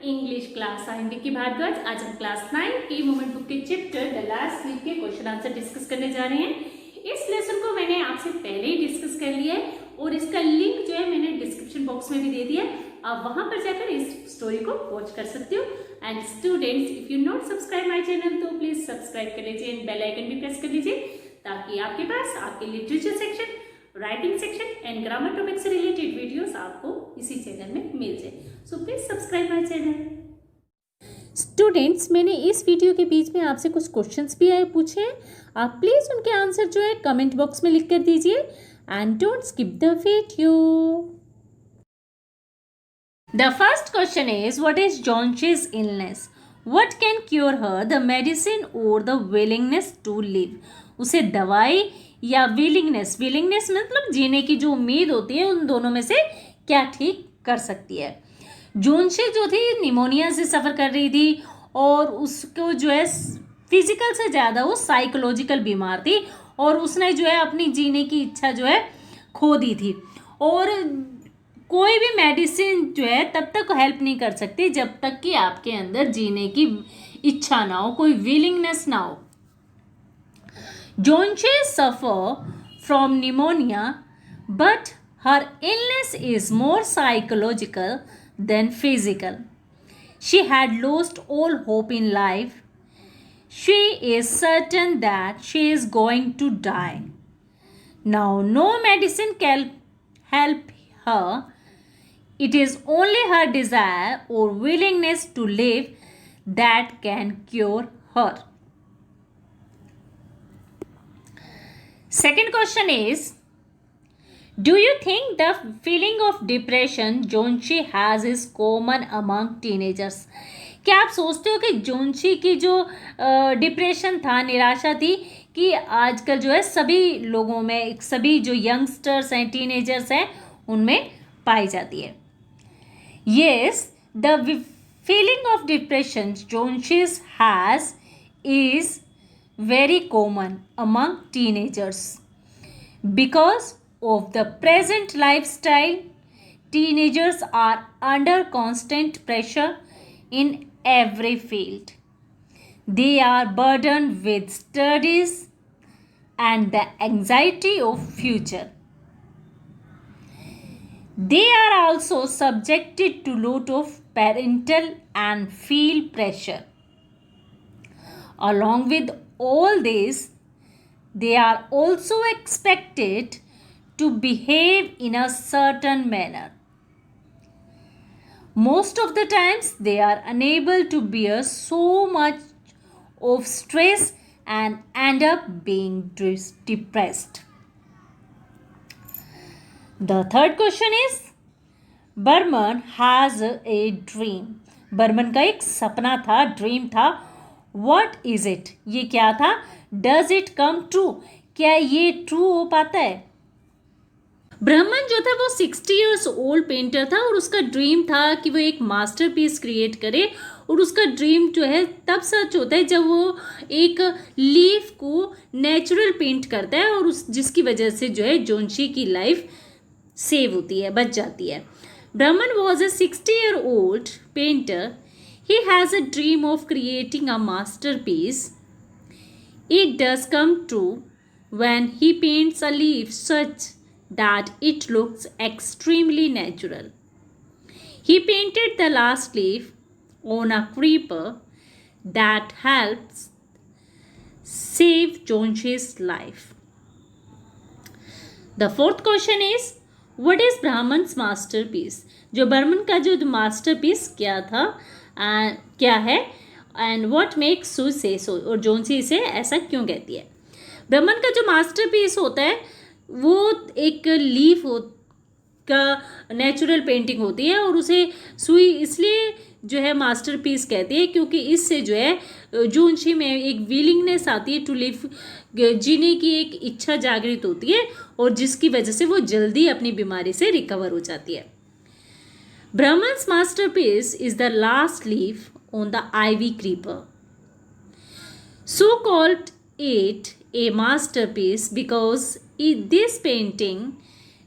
English class I am Vicky Bharadwaj. आज हम class 9 की मोमेंट बुक के चैप्टर द लास्ट स्लीप के क्वेश्चन आंसर डिस्कस करने जा रहे हैं। इस लेसन को मैंने आपसे पहले ही डिस्कस कर लिया है और इसका लिंक जो है मैंने डिस्क्रिप्शन बॉक्स में भी दे दिया है। आप वहां पर जाकर इस स्टोरी को वॉच कर सकते हो। And students, if you not subscribe my channel तो प्लीज सब्सक्राइब कर लीजिए एंड बेल आइकन भी प्रेस कर लीजिए ताकि आपके पास आपके literature section, writing section and grammar topic से रिलेटेड वीडियोस आपको इसी चैनल में मिल जाए। So please subscribe my channel. Students, मैंने इस वीडियो के बीच में आपसे कुछ क्वेश्चंस भी पूछे हैं। आप प्लीज उनके आंसर जो है कमेंट बॉक्स में लिख कर दीजिए and don't skip the video. The first question is, what is Jones's illness? What can cure her, the medicine or the willingness to live? उसे दवाई या willingness मतलब जीने की जो उम्मीद होती है, उन दोनों में से क्या ठीक कर सकती है। जोन्से जो थी निमोनिया से सफ़र कर रही थी और उसको जो है फिजिकल से ज़्यादा वो साइकोलॉजिकल बीमार थी और उसने जो है अपनी जीने की इच्छा जो है खो दी थी। और कोई भी मेडिसिन जो है तब तक हेल्प नहीं कर सकती जब तक कि आपके अंदर जीने की इच्छा ना हो, कोई विलिंगनेस ना हो। Johnsy suffer from pneumonia but her illness is more psychological than physical. She had lost all hope in life. She is certain that she is going to die. Now, no medicine can help her. It is only her desire or willingness to live that can cure her. Second question is, do you think the feeling of depression Jonshi has is common among teenagers? क्या आप सोचते हो कि जोन्शी की जो depression था, निराशा थी, कि आजकल जो है सभी लोगों में, सभी जो यंगस्टर्स हैं, टीनेजर्स हैं, उनमें पाई जाती है? Yes, the feeling of depression Joneshy has is very common among teenagers. Because of the present lifestyle, teenagers are under constant pressure in every field. They are burdened with studies and the anxiety of future. They are also subjected to lot of parental and field pressure. Along with all this, they are also expected to behave in a certain manner. Most of the times, they are unable to bear so much of stress and end up being depressed. The third question is, Burman has a dream. Burman का एक सपना था, dream था. What is it? ये क्या था? Does it come true? क्या ये ट्रू हो पाता है? ब्रह्मन जो था वो 60 years old पेंटर था और उसका ड्रीम था कि वो एक मास्टरपीस क्रिएट करे। और उसका ड्रीम जो है तब सच होता है जब वो एक लीफ को नेचुरल पेंट करता है और उस जिसकी वजह से जो है जोन्शी की लाइफ सेव होती है, बच जाती है। Brahman was a 60-year-old painter. He has a dream of creating a masterpiece. It does come true when he paints a leaf such that it looks extremely natural. He painted the last leaf on a creeper that helps save Jonshi's life. The fourth question is, what is Brahman's masterpiece? जो बर्मन का जो masterpiece क्या था, क्या है, and what makes सू से सो, और जोन्सी इसे ऐसा क्यों कहती है? ब्रह्मन का जो मास्टरपीस होता है वो एक लीफ का नेचुरल पेंटिंग होती है और उसे सुई इसलिए जो है मास्टरपीस कहती है क्योंकि इससे जो है जोन्शी में एक विलिंगनेस आती है टू लिव, जीने की एक इच्छा जागृत होती है और जिसकी वजह से वो जल्दी अपनी बीमारी से रिकवर हो जाती है। Behrman's masterpiece is the last leaf on the ivy creeper. So called it a masterpiece because this painting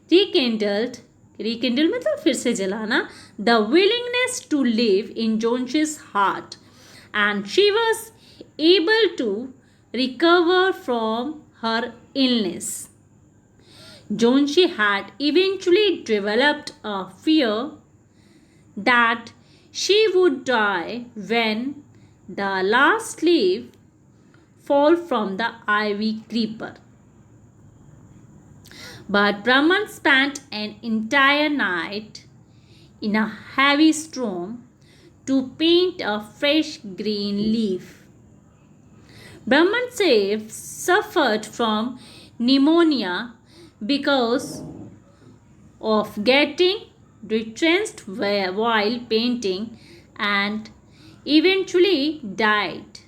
rekindled rekindle मतलब फिर से जलाना, the willingness to live in Jonshi's heart, and she was able to recover from her illness. Jonshi had eventually developed a fear that she would die when the last leaf fall from the ivy creeper. But Brahman spent an entire night in a heavy storm to paint a fresh green leaf. Brahman suffered from pneumonia because of getting retrenched while painting and eventually died.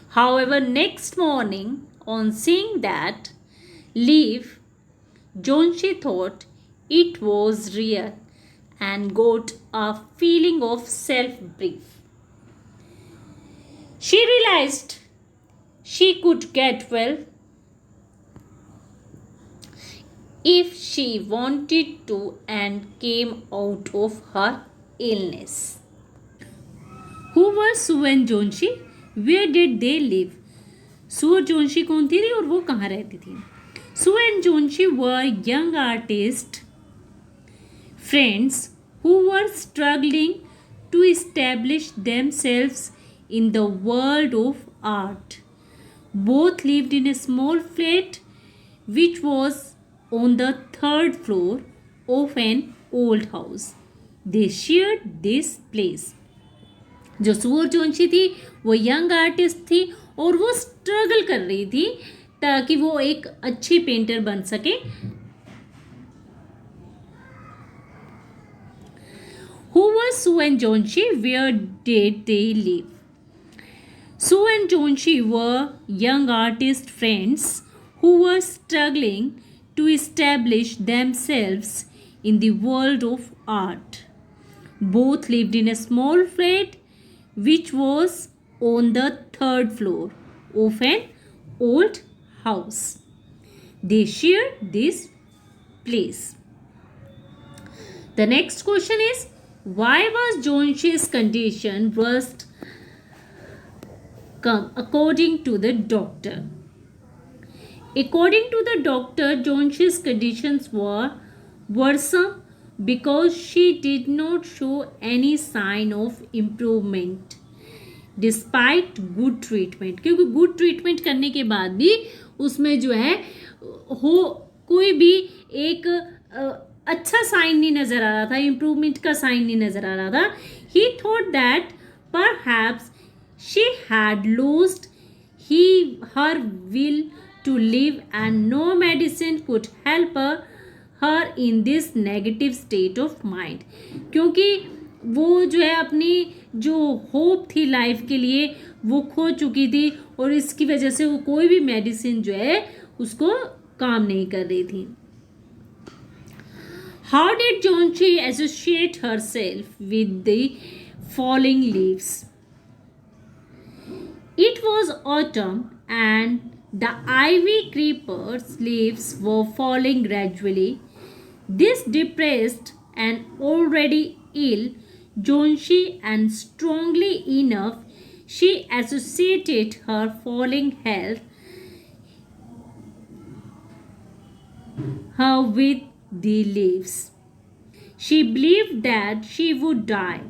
However, next morning, on seeing that leaf, Jonshi thought it was real and got a feeling of self-belief. She realized she could get well if she wanted to and came out of her illness. Who were Sue and Jonshi? Where did they live? Sue और जोशी कौन थी और वो कहाँ रहती थी? Sue and Jonshi were young artist friends who were struggling to establish themselves in the world of art. Both lived in a small flat which was on the third floor of an old house. They shared this place. जो सू और जोशी थी वो young artist थी और वो struggle कर रही थी ताकि वो एक अच्छी पेंटर बन सके. Who were Sue and Jonshi? Where did they live? Sue and Jonshi were young artist friends who were struggling to establish themselves in the world of art. Both lived in a small flat which was on the third floor of an old house. They shared this place. The next question is, why was Jonshi's condition worst according to the doctor? According to the doctor, Jonshi's conditions were worsened because she did not show any sign of improvement despite good treatment. क्योंकि good treatment करने के बाद भी उसमें जो है कोई भी एक अच्छा साइन नहीं नज़र आ रहा था, इम्प्रूवमेंट का साइन नहीं नज़र आ रहा था. He thought that perhaps she had lost her will to live and no medicine could help her in this negative state of mind. क्योंकि वो जो है अपनी जो होप थी लाइफ के लिए वो खो चुकी थी और इसकी वजह से वो कोई भी मेडिसिन जो है उसको काम नहीं कर रही थी. How did Jonshi associate herself with the falling leaves? It was autumn and the ivy creeper's leaves were falling gradually. This depressed an already ill Jonshi, and strongly enough she associated her falling health with the leaves. She believed that she would die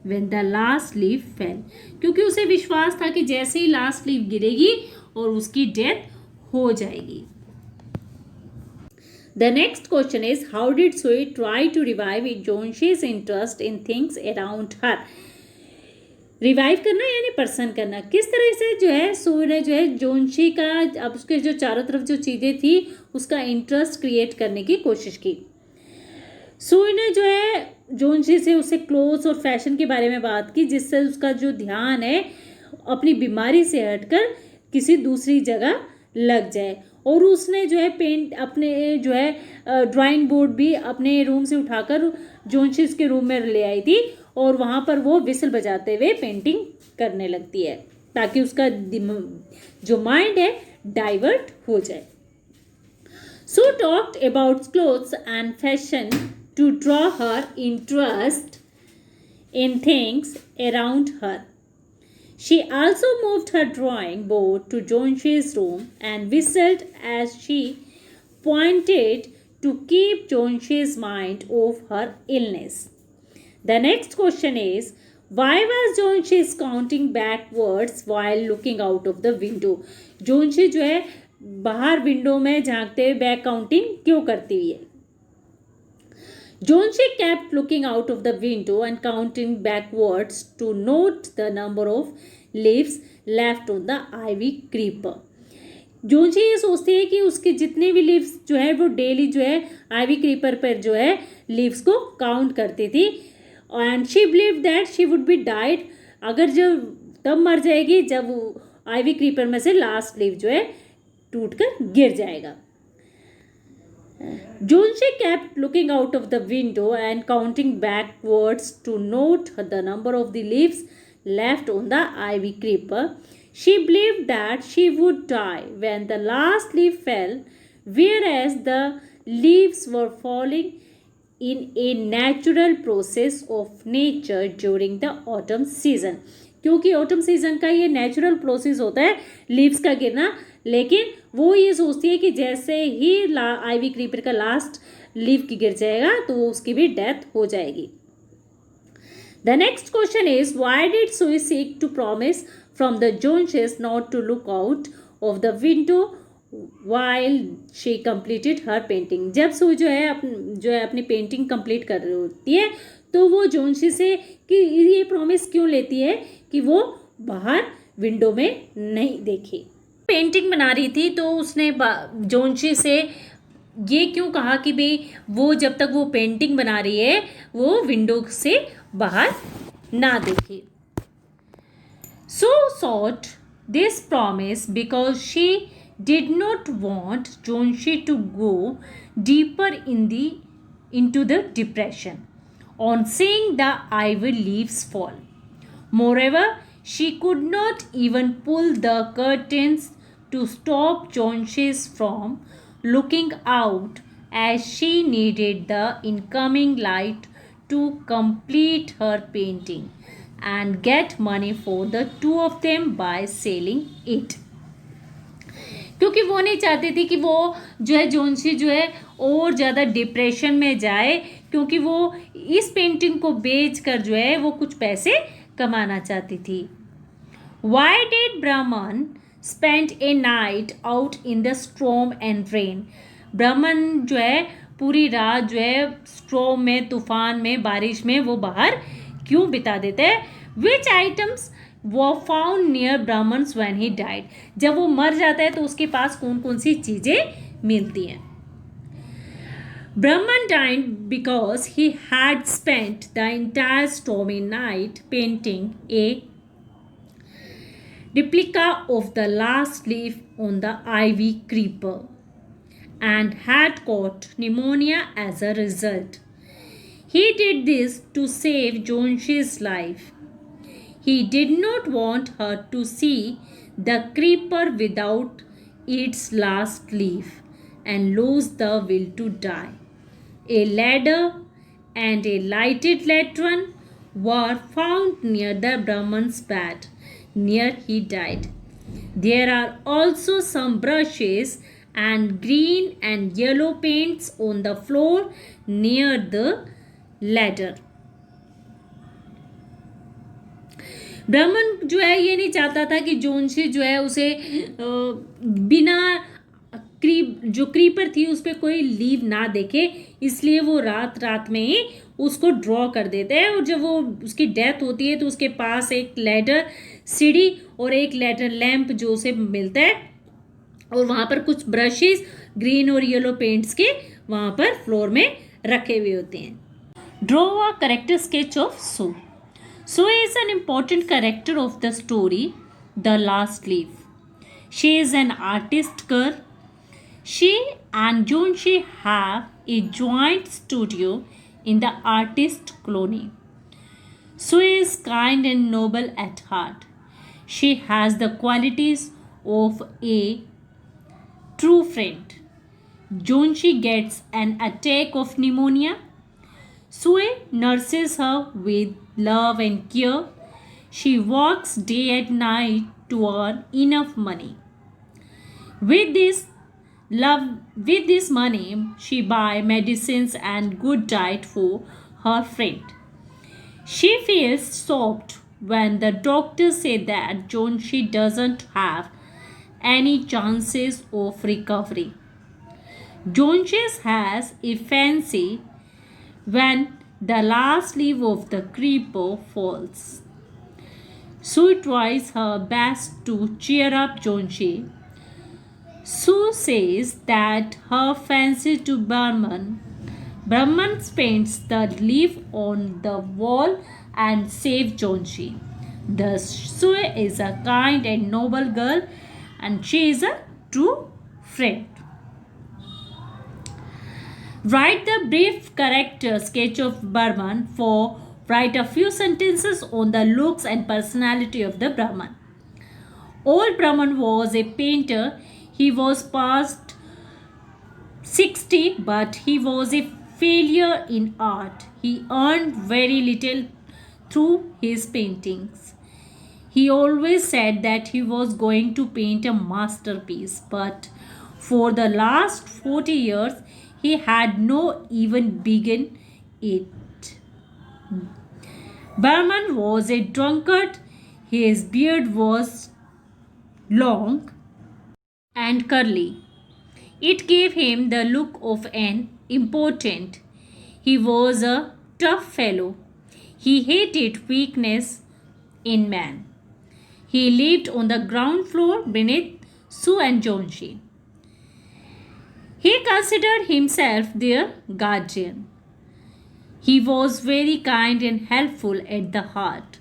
when the last leaf fell. क्योंकि उसे विश्वास था कि जैसे ही last leaf गिरेगी और उसकी death हो जाएगी. The next question is, how did Sue try to revive Jonshi's interest in things around her? Revive करना यानी पर्सन करना. किस तरह से जो है सू ने जो है जोशी का अब उसके जो चारों तरफ जो चीज़ें थी उसका इंटरेस्ट क्रिएट करने की कोशिश की. सू ने जो है जोशी से उससे क्लोथ्स और फैशन के बारे में बात की जिससे उसका जो ध्यान है अपनी बीमारी से हटकर किसी दूसरी जगह लग जाए. और उसने जो है पेंट अपने जो है ड्राइंग बोर्ड भी अपने रूम से उठाकर जोशी के रूम में ले आई थी और वहाँ पर वो विसल बजाते हुए पेंटिंग करने लगती है ताकि उसका जो माइंड है डाइवर्ट हो जाए. So talked about clothes and fashion to draw her interest in things around her. She also moved her drawing board to Jonshi's room and whistled as she pointed to keep Jonshi's mind off her illness. The next question is, why was Jonshi counting backwards while looking out of the window? जोनशी जो है बाहर window में झांकते हुए back counting क्यों करती हुई है? Jonshi kept looking out of the window and counting backwards to note the number of leaves left on the ivy creeper. जोनशी ये सोचती है कि उसके जितने भी लीव्स जो है वो डेली जो है आइवी क्रीपर पर जो है लीव्स को काउंट करती थी. And she believe that she would be died, अगर जब तब मर जाएगी जब आइवी क्रीपर में से लास्ट लीव जो है टूटकर गिर जाएगा. Jonshi kept looking out of the window and counting backwards to note the number of the leaves left on the ivy creeper. She believed that she would die when the last leaf fell, whereas the leaves were falling in a natural process of nature during the autumn season. क्योंकि autumn season का ये natural process होता है leaves का गिरना, लेकिन वो ये सोचती है कि जैसे ही आइवी क्रीपर का लास्ट लीव की गिर जाएगा तो उसकी भी डेथ हो जाएगी. The next question is, why did Sue seek to promise from the Johnsy's not to look out of the window while she completed her painting. जब सुई जो है अपनी पेंटिंग कंप्लीट कर रही होती है तो वो जोनशी से कि ये प्रॉमिस क्यों लेती है कि वो बाहर विंडो में नहीं देखे. पेंटिंग बना रही थी तो उसने जोनशी से ये क्यों कहा कि भाई वो जब तक वो पेंटिंग बना रही है वो विंडो से बाहर ना देखे. So sought this promise because she did not want Johnsy to go deeper into the depression on seeing the ivy leaves fall. Moreover, she could not even pull the curtains to stop Jonshi from looking out, as she needed the incoming light to complete her painting and get money for the two of them by selling it. क्योंकि वो नहीं चाहती थी कि वो जो है जोनशी जो है और ज़्यादा डिप्रेशन में जाए, क्योंकि वो इस पेंटिंग को बेच कर जो है वो कुछ पैसे कमाना चाहती थी. वाई डिड ब्राह्मण spend A night out in the storm and rain. ब्राह्मण जो है पूरी रात जो है स्टॉर्म में, तूफान में, बारिश में वो बाहर क्यों बिता देते हैं. Which items were found near Brahmins when he died. जब वो मर जाता है तो उसके पास कौन कौन सी चीज़ें मिलती हैं. Brahman died because he had spent the entire stormy night painting a replica of the last leaf on the ivy creeper and had caught pneumonia as a result. He did this to save Jonshi's life. He did not want her to see the creeper without its last leaf and lose the will to die. A ladder and a lighted lantern were found near the Brahman's bed, near he died. There are also some brushes and green and yellow paints on the floor near the ladder. ब्राह्मण जो है ये नहीं चाहता था कि जोनशी जो है उसे बिना क्रीपर थी उस पर कोई लीव ना देखे, इसलिए वो रात में ही उसको ड्रॉ कर देते हैं. और जब वो उसकी डेथ होती है तो उसके पास एक लैडर सीढ़ी और एक लैडर लैंप जो उसे मिलता है, और वहाँ पर कुछ ब्रशेस ग्रीन और येलो पेंट्स के वहाँ पर फ्लोर में रखे हुए होते हैं. Draw a character sketch of Sue. Sue is an important character of the story, The Last Leaf. She is an artist girl. She and Jonshi have a joint studio in the artist colony. Sue is kind and noble at heart. She has the qualities of a true friend. Jonshi gets an attack of pneumonia. Sue nurses her with love and care. She works day and night to earn enough money. With this with this money, she buy medicines and good diet for her friend. She feels shocked when the doctor say that Jonshi doesn't have any chances of recovery. Jonshi has a fancy when the last leaf of the creeper falls. Sue tries her best to cheer up Jonshi. Sue says that her fancy to Brahman paints the leaf on the wall and saves Jonshi. Thus, Sue is a kind and noble girl and she is a true friend. Write the brief character sketch of Brahman. For write a few sentences on the looks and personality of the Brahman. Old Brahman was a painter. He was past 60, but he was a failure in art. He earned very little through his paintings. He always said that he was going to paint a masterpiece, but for the last 40 years he had no even begun it. Barman was a drunkard. His beard was long and curly. It gave him the look of an important. He was a tough fellow. He hated weakness in man. He lived on the ground floor beneath Sue and Jonshi. He considered himself their guardian. He was very kind and helpful at the heart.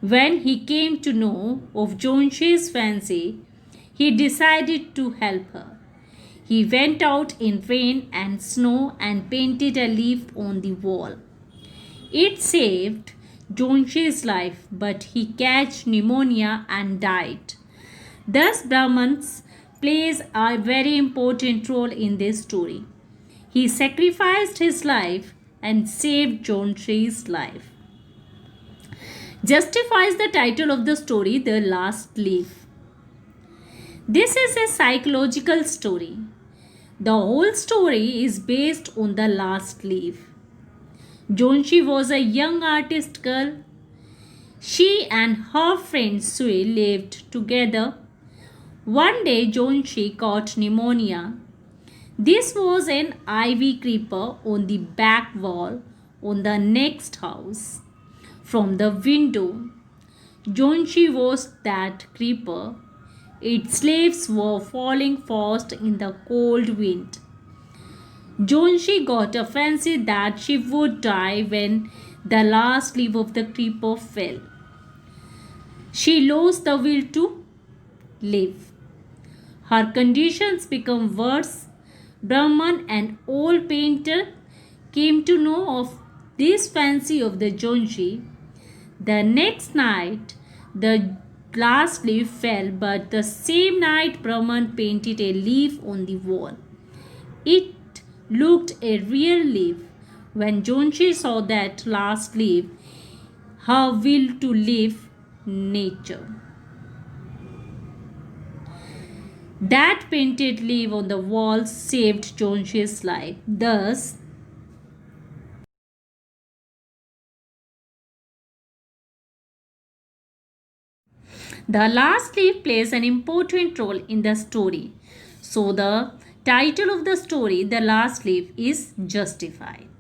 When he came to know of Jonshi's fancy, he decided to help her. He went out in rain and snow and painted a leaf on the wall. It saved Jonshi's life, but he catch pneumonia and died. Thus, Brahmans plays a very important role in this story. He sacrificed his life and saved Jonshi's life. Justifies the title of the story, The Last Leaf. This is a psychological story. The whole story is based on the last leaf. Jonshi was a young artist girl. She and her friend Sue lived together. One day Jonshi caught pneumonia. This was an ivy creeper on the back wall on the next house. From the window, Jonshi watched that creeper. Its leaves were falling fast in the cold wind. Jonshi got a fancy that she would die when the last leaf of the creeper fell. She lost the will to live. Her conditions became worse. Brahman, an old painter, came to know of this fancy of the Jonshi. The next night, the last leaf fell, but the same night Brahman painted a leaf on the wall. It looked a real leaf. When Jonshi saw that last leaf, her will to live nature. That painted leaf on the wall saved Jonshi's life. Thus, the last leaf plays an important role in the story. So, the title of the story, The Last Leaf, is justified.